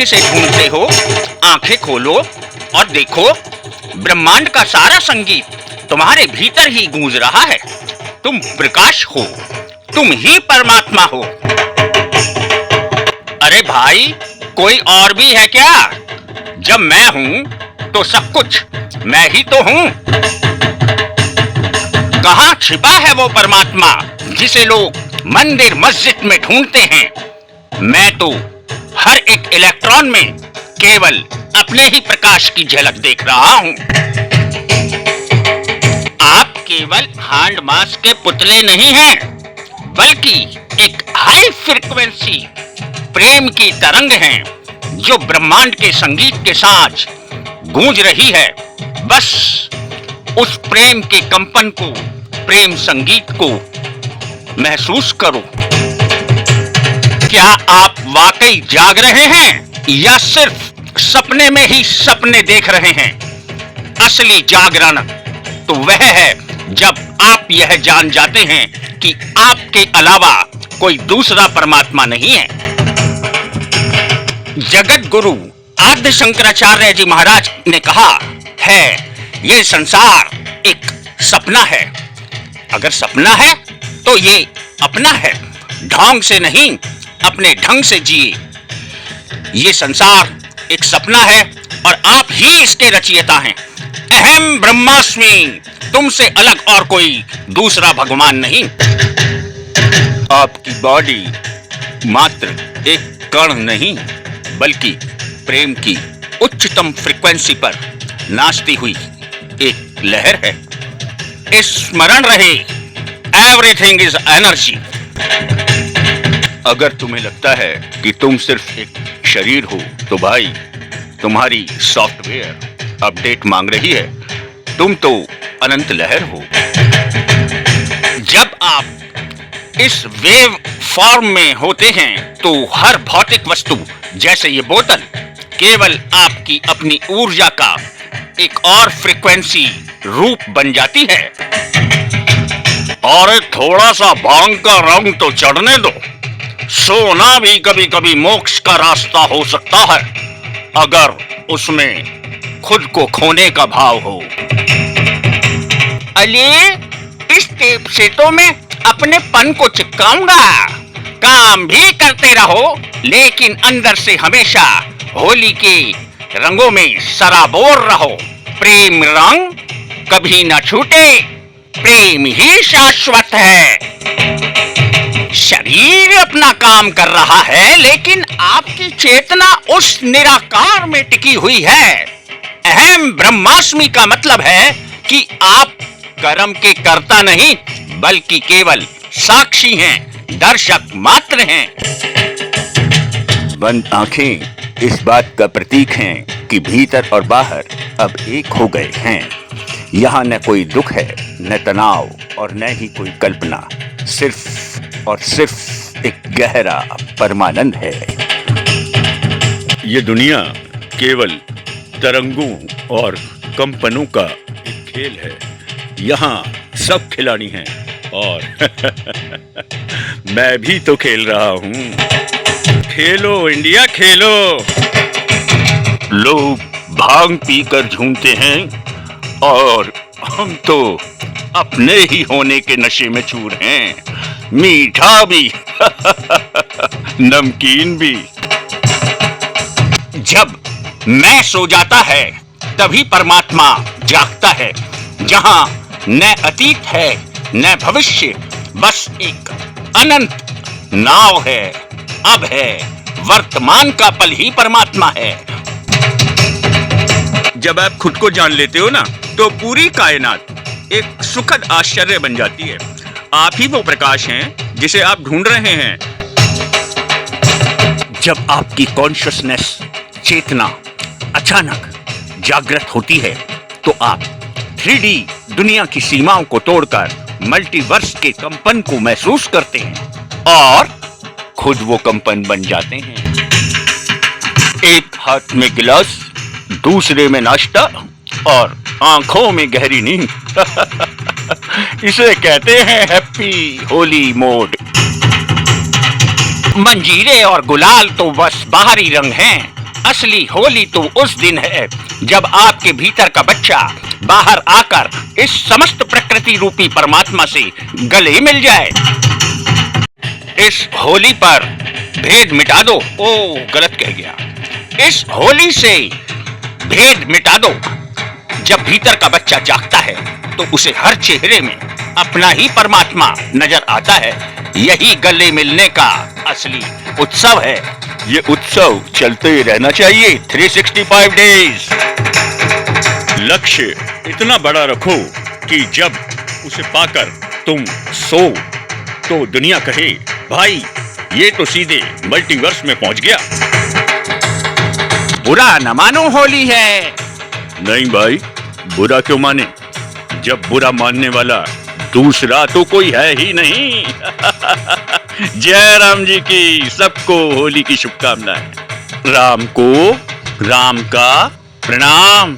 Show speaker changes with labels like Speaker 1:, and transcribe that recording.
Speaker 1: किसे ढूंढते हो? आंखें खोलो और देखो, ब्रह्मांड का सारा संगीत तुम्हारे भीतर ही गूंज रहा है। तुम प्रकाश हो, तुम ही परमात्मा हो। अरे भाई, कोई और भी है क्या? जब मैं हूं तो सब कुछ मैं ही तो हूं। कहां छिपा है वो परमात्मा जिसे लोग मंदिर मस्जिद में ढूंढते हैं? मैं तो हर एक इलेक्ट्रॉन में केवल अपने ही प्रकाश की झलक देख रहा हूं। आप केवल हैंड मास के पुतले नहीं हैं, बल्कि एक हाई फ्रीक्वेंसी प्रेम की तरंग हैं जो ब्रह्मांड के संगीत के साथ गूंज रही है। बस उस प्रेम के कंपन को, प्रेम संगीत को महसूस करो। क्या आप वाकई जाग रहे हैं या सिर्फ सपने में ही सपने देख रहे हैं? असली जागरण तो वह है जब आप यह जान जाते हैं कि आपके अलावा कोई दूसरा परमात्मा नहीं है। जगत गुरु आद्य शंकराचार्य जी महाराज ने कहा है, ये संसार एक सपना है। अगर सपना है तो ये अपना है, ढोंग से नहीं, अपने ढंग से जिए। ये संसार एक सपना है और आप ही इसके रचयिता हैं। अहम ब्रह्मास्मि, तुमसे अलग और कोई दूसरा भगवान नहीं। आपकी बॉडी मात्र एक कण नहीं, बल्कि प्रेम की उच्चतम फ्रीक्वेंसी पर नाचती हुई एक लहर है। स्मरण रहे, एवरीथिंग इज एनर्जी। अगर तुम्हें लगता है कि तुम सिर्फ एक शरीर हो, तो भाई तुम्हारी सॉफ्टवेयर अपडेट मांग रही है। तुम तो अनंत लहर हो। जब आप इस वेव फॉर्म में होते हैं तो हर भौतिक वस्तु, जैसे ये बोतल, केवल आपकी अपनी ऊर्जा का एक और फ्रीक्वेंसी रूप बन जाती है। और थोड़ा सा भांग का रंग तो चढ़ने दो। सोना भी कभी कभी मोक्ष का रास्ता हो सकता है, अगर उसमें खुद को खोने का भाव हो। अले, इस टेप से तो मैं अपने पन को चिपकाऊंगा। काम भी करते रहो, लेकिन अंदर से हमेशा होली के रंगों में सराबोर रहो। प्रेम रंग कभी न छूटे, प्रेम ही शाश्वत है। शरीर अपना काम कर रहा है, लेकिन आपकी चेतना उस निराकार में टिकी हुई है। अहम ब्रह्मास्मि का मतलब है कि आप कर्म के कर्ता नहीं, बल्कि केवल साक्षी हैं, दर्शक मात्र हैं। बंद आंखें इस बात का प्रतीक हैं कि भीतर और बाहर अब एक हो गए हैं। यहाँ न कोई दुख है, न तनाव, और न ही कोई कल्पना। सिर्फ और सिर्फ एक गहरा परमानंद है। ये दुनिया केवल तरंगों और कंपनों का एक खेल है। यहाँ सब खिलाड़ी हैं और मैं भी तो खेल रहा हूँ। खेलो इंडिया, खेलो। लोग भांग पीकर झूमते हैं और हम तो अपने ही होने के नशे में चूर हैं। मीठा भी नमकीन भी। जब मैं सो जाता है तभी परमात्मा जागता है। जहां न अतीत है न भविष्य, बस एक अनंत नाव है। अब है वर्तमान का पल ही परमात्मा है। जब आप खुद को जान लेते हो ना, तो पूरी कायनात एक सुखद आश्चर्य बन जाती है। आप ही वो प्रकाश हैं जिसे आप ढूंढ रहे हैं। जब आपकी कॉन्शियसनेस, चेतना अचानक जागृत होती है, तो आप 3D दुनिया की सीमाओं को तोड़कर मल्टीवर्स के कंपन को महसूस करते हैं और खुद वो कंपन बन जाते हैं। एक हाथ में गिलास, दूसरे में नाश्ता और आंखों में गहरी नींद। इसे कहते हैं हैप्पी होली मोड। मंजीरे और गुलाल तो बस बाहरी रंग हैं, असली होली तो उस दिन है जब आपके भीतर का बच्चा बाहर आकर इस समस्त प्रकृति रूपी परमात्मा से गले मिल जाए। इस होली पर भेद मिटा दो। ओ, गलत कह गया। इस होली से भेद मिटा दो। जब भीतर का बच्चा जागता है तो उसे हर चेहरे में अपना ही परमात्मा नजर आता है। यही गले मिलने का असली उत्सव है।
Speaker 2: ये उत्सव चलते ही रहना चाहिए 365 डेज। लक्ष्य इतना बड़ा रखो कि जब उसे पाकर तुम सो तो दुनिया कहे, भाई ये तो सीधे मल्टीवर्स में पहुंच गया।
Speaker 1: बुरा न मानो, होली है।
Speaker 2: नहीं भाई, बुरा क्यों माने जब बुरा मानने वाला दूसरा तो कोई है ही नहीं। जय राम जी की। सबको होली की शुभकामनाएं। राम को राम का प्रणाम।